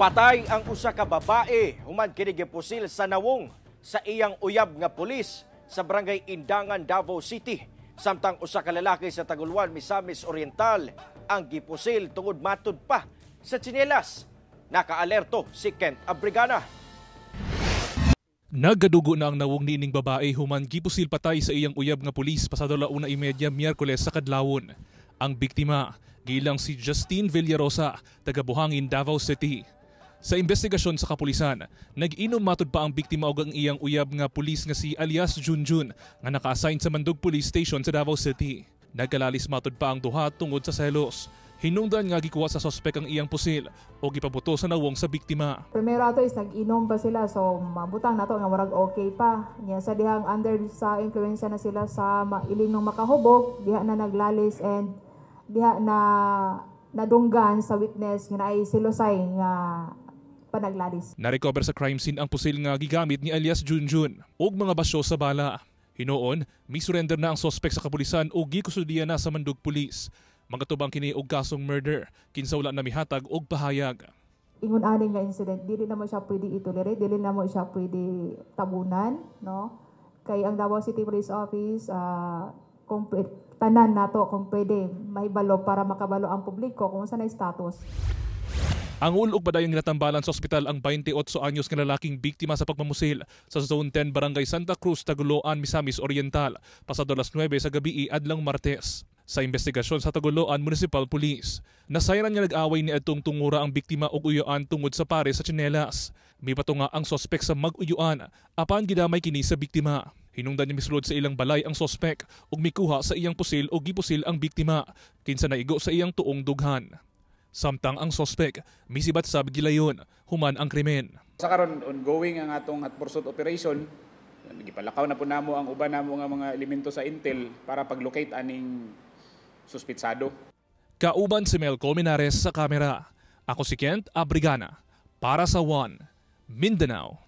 Patay ang usa ka babae human kini gipusil sa nawong sa iyang uyab nga pulis sa barangay Indangan, Davao City. Samtang usa ka lalaki sa Taguluan, Misamis Oriental ang gipusil tungod matud pa sa tsinelas. Nakaalerto si Kent Abrigana. Nagadugo na ang nawong nining babae human gipusil patay sa iyang uyab nga pulis pasado 1:30 Miyerkules sa Kadlawon. Ang biktima gilang si Justine Villarosa, taga Buhangin, Davao City. Sa investigasyon sa kapulisan, nag-inom matud pa ang biktima og ang iyang uyab nga pulis nga si alias Junjun nga naka-assign sa Mandog Police Station sa Davao City. Nagkalalis matud pa ang duha tungod sa selos. Hinungdan nga gikuha sa sospek ang iyang pusil o gipabuto sa nawong sa biktima. Primero ato is nag-inom pa sila so mabutang nato nga murag okay pa. Nya sa dihang under sa influensya na sila sa iling ng makahubog, diha na naglalis and diha na nadunggan sa witness nga ay silosay nga panaglalis. Na-recover sa crime scene ang pusil nga gigamit ni alias Junjun ug mga basyo sa bala. Hinoon, misurrender na ang sospek sa kapulisan ug gikusudian na sa Mandog Police. Mga tubang kini og kasong murder, kinsa wala na mihatag og pahayag. Ingon ani nga incident, dili na mo siya pwede itolerate, dili na mo siya pwede tabunan, no? Kay ang Davao City Police Office kung tanan nato kung pwede mahibalo para makabalo ang publiko kung saan ay status. Ang ulog padayang ginatambalan sa ospital ang 28 anyos nga lalaking biktima sa pagmamusil sa Zone 10 Barangay Santa Cruz, Taguluan, Misamis Oriental pasado 9 sa gabi adlang Martes. Sa investigasyon sa Taguluan Municipal Police, nasayran nga nag-away ni adtong tungura ang biktima og uyuan tungod sa pare sa tsinelas. May patunga ang sospek sa mag-uyuan apan gidamay kini sa biktima. Hinungdan niya misulod sa ilang balay ang sospek ug mikuha sa iyang pusil o gipusil ang biktima kinsa naigo sa iyang tuong dughan. Samtang ang sospek misibat sa gilayon human ang krimen. Sa karon ongoing ang atong hot pursuit operation. Gipalakaw na po namo ang uban namo nga mga elemento sa intel para pag-locate aning suspitsado. Kauban si Mel Colmenares sa kamera. Ako si Kent Abrigana para sa One Mindanao.